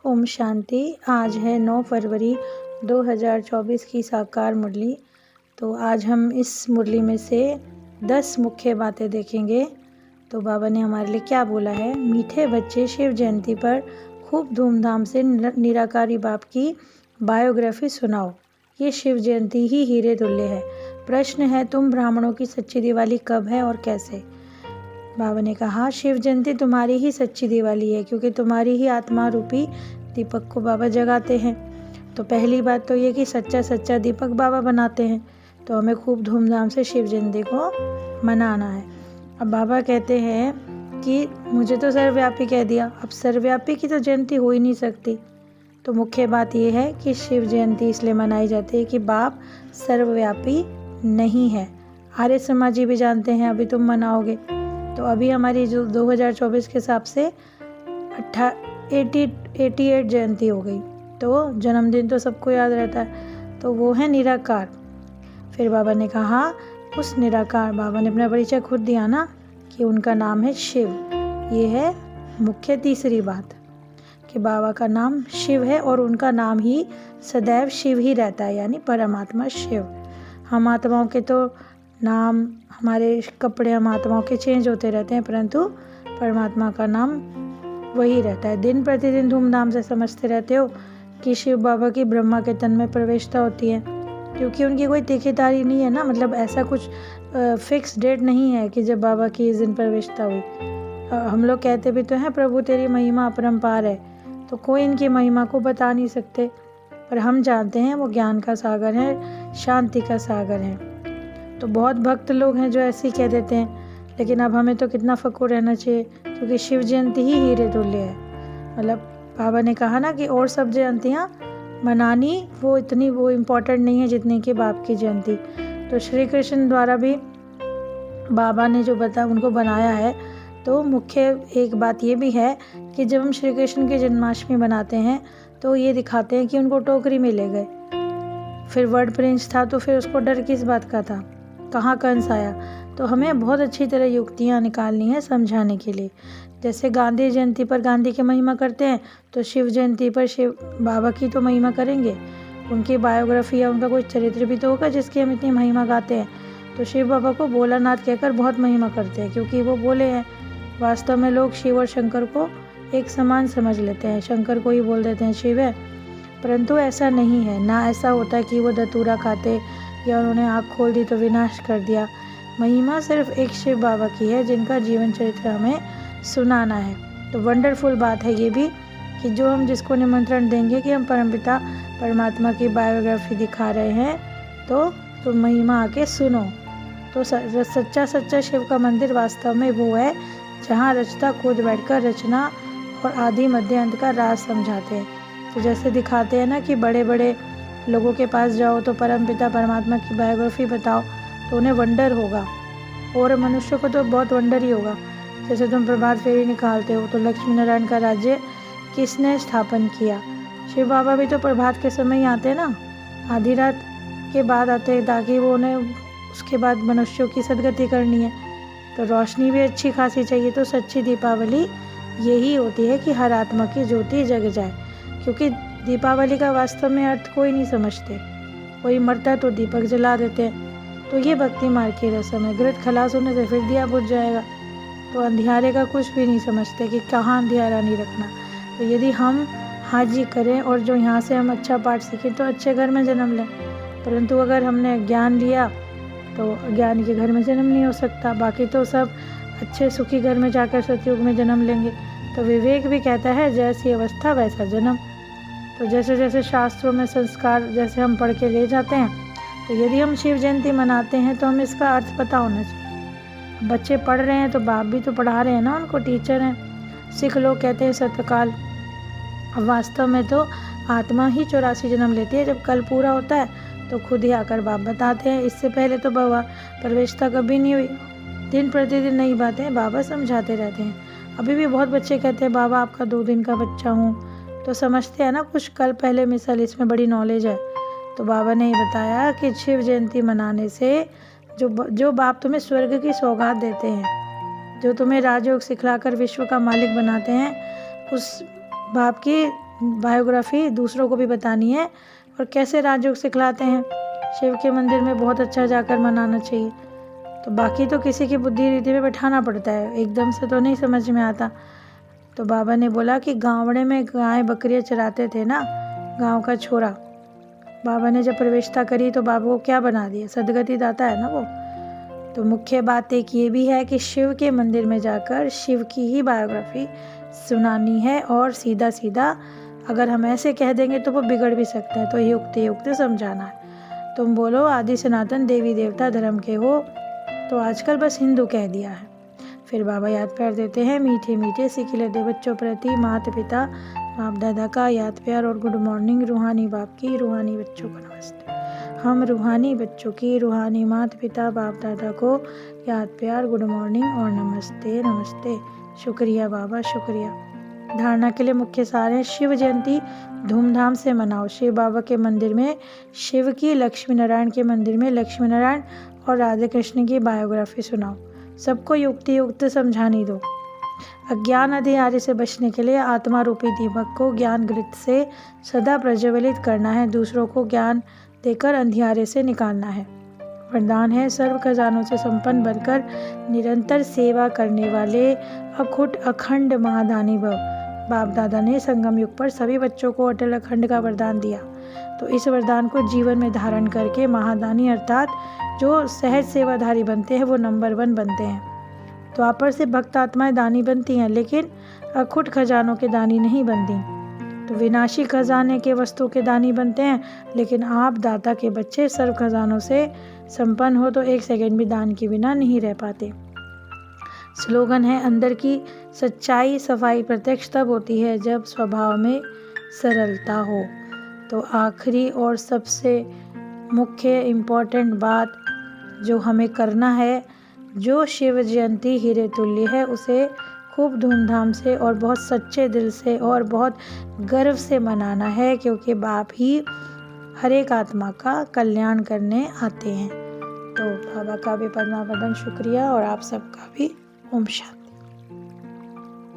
ओम शांति। आज है 9 फरवरी 2024 की साकार मुरली। तो आज हम इस मुरली में से 10 मुख्य बातें देखेंगे। तो बाबा ने हमारे लिए क्या बोला है। मीठे बच्चे, शिव जयंती पर खूब धूमधाम से निराकारी बाप की बायोग्राफी सुनाओ। ये शिव जयंती ही हीरे तुल्य है। प्रश्न है, तुम ब्राह्मणों की सच्ची दिवाली कब है और कैसे। बाबा ने कहा, शिव जयंती तुम्हारी ही सच्ची दिवाली है, क्योंकि तुम्हारी ही आत्मा रूपी दीपक को बाबा जगाते हैं। तो पहली बात तो ये कि सच्चा दीपक बाबा बनाते हैं, तो हमें खूब धूमधाम से शिव जयंती को मनाना है। अब बाबा कहते हैं कि मुझे तो सर्वव्यापी कह दिया, अब सर्वव्यापी की तो जयंती हो ही नहीं सकती। तो मुख्य बात यह है कि शिव जयंती इसलिए मनाई जाती है कि बाप सर्वव्यापी नहीं है। आर्य समाजी भी जानते हैं, अभी तुम मनाओगे। तो अभी हमारी जो 2024 के हिसाब से 88 जयंती हो गई। तो जन्मदिन तो सबको याद रहता है, तो वो है निराकार। फिर बाबा ने कहा, उस निराकार, बाबा ने अपना परिचय खुद दिया ना कि उनका नाम है शिव। ये है मुख्य तीसरी बात कि बाबा का नाम शिव है और उनका नाम ही सदैव शिव ही रहता है, यानी परमात्मा शिव। हम आत्माओं के तो नाम, हमारे कपड़े हम आत्माओं के चेंज होते रहते हैं, परंतु परमात्मा का नाम वही रहता है। दिन प्रतिदिन धूमधाम से समझते रहते हो कि शिव बाबा की ब्रह्मा के तन में प्रवेशता होती है, क्योंकि उनकी कोई तिथितारी नहीं है ना, मतलब ऐसा कुछ फिक्स डेट नहीं है कि जब बाबा की इस दिन प्रवेशता हुई। हम लोग कहते भी तो हैं, प्रभु तेरी महिमा अपरंपार है, तो कोई इनकी महिमा को बता नहीं सकते, पर हम जानते हैं वो ज्ञान का सागर है, शांति का सागर है। तो बहुत भक्त लोग हैं जो ऐसे ही कह देते हैं, लेकिन अब हमें तो कितना फक्र रहना चाहिए, क्योंकि शिव जयंती ही हीरे तुल्य है। मतलब बाबा ने कहा ना कि और सब जयंतियाँ मनानी वो इम्पोर्टेंट नहीं है जितनी कि बाप की जयंती। तो श्री कृष्ण द्वारा भी बाबा ने जो उनको बनाया है, तो मुख्य एक बात ये भी है कि जब हम श्री कृष्ण की जन्माष्टमी बनाते हैं तो ये दिखाते हैं कि उनको टोकरी में ले गए। फिर वर्ड प्रिंस था, तो फिर उसको डर किस बात का था, कहाँ कंस आया। तो हमें बहुत अच्छी तरह युक्तियाँ निकालनी है समझाने के लिए। जैसे गांधी जयंती पर गांधी की महिमा करते हैं, तो शिव जयंती पर शिव बाबा की तो महिमा करेंगे। उनकी बायोग्राफी या उनका कोई चरित्र भी तो होगा जिसकी हम इतनी महिमा गाते हैं। तो शिव बाबा को भोलानाथ कहकर बहुत महिमा करते हैं, क्योंकि वो बोले हैं। वास्तव में लोग शिव और शंकर को एक समान समझ लेते हैं, शंकर को ही बोल देते हैं शिव है, परंतु ऐसा नहीं है। ना ऐसा होता कि वो धतूरा खाते या उन्होंने आँख खोल दी तो विनाश कर दिया। महिमा सिर्फ एक शिव बाबा की है, जिनका जीवन चरित्र हमें सुनाना है। तो वंडरफुल बात है ये भी कि जो हम जिसको निमंत्रण देंगे कि हम परमपिता परमात्मा की बायोग्राफी दिखा रहे हैं, तो महिमा आके सुनो। तो सच्चा शिव का मंदिर वास्तव में वो है जहाँ रचता खुद बैठकर रचना और आदि मध्य अंत का राज समझाते हैं। तो जैसे दिखाते हैं ना कि बड़े बड़े लोगों के पास जाओ तो परमपिता परमात्मा की बायोग्राफी बताओ, तो उन्हें वंडर होगा, और मनुष्य को तो बहुत वंडर ही होगा। जैसे तुम प्रभात फेरी निकालते हो, तो लक्ष्मी नारायण का राज्य किसने स्थापन किया। शिव बाबा भी तो प्रभात के समय ही आते हैं ना, आधी रात के बाद आते हैं, ताकि वो उन्हें उसके बाद मनुष्यों की सदगति करनी है। तो रोशनी भी अच्छी खासी चाहिए। तो सच्ची दीपावली यही होती है कि हर आत्मा की ज्योति जग जाए, क्योंकि दीपावली का वास्तव में अर्थ कोई नहीं समझते। कोई मरता है तो दीपक जला देते हैं। तो ये भक्ति मार्ग की रस्म है। घृत खलास होने से फिर दिया बुझ जाएगा। तो अंधियारे का कुछ भी नहीं समझते कि कहाँ अंधियारा नहीं रखना। तो यदि हम हाजी करें और जो यहाँ से हम अच्छा पाठ सीखें तो अच्छे घर में जन्म लें, परंतु अगर हमने ज्ञान लिया तो अज्ञान के घर में जन्म नहीं हो सकता। बाकी तो सब अच्छे सुखी घर में जाकर सतयुग में जन्म लेंगे। तो विवेक भी कहता है, जैसी अवस्था वैसा जन्म। तो जैसे जैसे शास्त्रों में संस्कार जैसे हम पढ़ के ले जाते हैं, तो यदि हम शिव जयंती मनाते हैं तो हमें इसका अर्थ पता होना चाहिए। बच्चे पढ़ रहे हैं तो बाप भी तो पढ़ा रहे हैं ना, उनको टीचर हैं। सिख लोग कहते हैं सतकाल, वास्तव में तो आत्मा ही 84 जन्म लेती है। जब कल पूरा होता है तो खुद ही आकर बाप बताते हैं। इससे पहले तो बाबा प्रवेशता कभी नहीं हुई। दिन प्रतिदिन नई बातें बाबा समझाते रहते हैं। अभी भी बहुत बच्चे कहते हैं, बाबा आपका 2 दिन का बच्चा हूँ। तो समझते हैं ना कुछ कल पहले मिसाल, इसमें बड़ी नॉलेज है। तो बाबा ने ये बताया कि शिव जयंती मनाने से जो बाप तुम्हें स्वर्ग की सौगात देते हैं, जो तुम्हें राजयोग सिखलाकर विश्व का मालिक बनाते हैं, उस बाप की बायोग्राफी दूसरों को भी बतानी है और कैसे राजयोग सिखलाते हैं। शिव के मंदिर में बहुत अच्छा जाकर मनाना चाहिए। तो बाकी तो किसी की बुद्धि रीति में बैठाना पड़ता है, एकदम से तो नहीं समझ में आता। तो बाबा ने बोला कि गाँवड़े में गाय बकरियाँ चराते थे ना, गांव का छोरा। बाबा ने जब प्रवेशता करी तो बाबा को क्या बना दिया, सदगति दाता है ना वो। तो मुख्य बात एक ये भी है कि शिव के मंदिर में जाकर शिव की ही बायोग्राफी सुनानी है और सीधा सीधा अगर हम ऐसे कह देंगे तो वो बिगड़ भी सकता है, तो युक्ति युक्ति समझाना है। तुम बोलो आदि सनातन देवी देवता धर्म के हो, तो आजकल बस हिंदू कह दिया है। फिर बाबा याद प्यार देते हैं, मीठे मीठे सिखिलते बच्चों प्रति माता पिता बाप दादा का याद प्यार और गुड मॉर्निंग। रूहानी बाप की रूहानी बच्चों को नमस्ते। हम रूहानी बच्चों की रूहानी माता पिता बाप दादा को याद प्यार, गुड मॉर्निंग और नमस्ते नमस्ते। शुक्रिया बाबा, शुक्रिया। धारणा के लिए मुख्य सार है, शिव जयंती धूमधाम से मनाओ। शिव बाबा के मंदिर में शिव की, लक्ष्मी नारायण के मंदिर में लक्ष्मी नारायण और राधे कृष्ण की बायोग्राफी सुनाओ। सबको युक्ति युक्त समझाने दो। अज्ञान अंधियारे से बचने के लिए आत्मा रूपी दीपक को ज्ञान घृत से सदा प्रज्वलित करना है। दूसरों को ज्ञान देकर अंधियारे से निकालना है। वरदान है, सर्व खजानों से संपन्न बनकर निरंतर सेवा करने वाले अखुट अखंड महादानी भव। बाप दादा ने संगम युग पर सभी बच्चों को अटल अखंड का वरदान दिया, तो इस वरदान को जीवन में धारण करके महादानी अर्थात जो सहज सेवाधारी बनते हैं वो नंबर 1 बनते हैं। तो द्वापर से भक्त आत्माएं दानी बनती हैं, लेकिन अखुट खजानों के दानी नहीं बनती। तो विनाशी खजाने के वस्तु के दानी बनते हैं, लेकिन आप दाता के बच्चे सर्व खजानों से संपन्न हो तो एक सेकंड भी दान के बिना नहीं रह पाते। स्लोगन है, अंदर की सच्चाई सफाई प्रत्यक्ष तब होती है जब स्वभाव में सरलता हो। तो आखिरी और सबसे मुख्य इम्पोर्टेंट बात जो हमें करना है, जो शिव जयंती हीरे तुल्य है उसे खूब धूमधाम से और बहुत सच्चे दिल से और बहुत गर्व से मनाना है, क्योंकि बाप ही हर एक आत्मा का कल्याण करने आते हैं। तो बाबा का भी पद्मावदन शुक्रिया और आप सबका भी ओम शांति।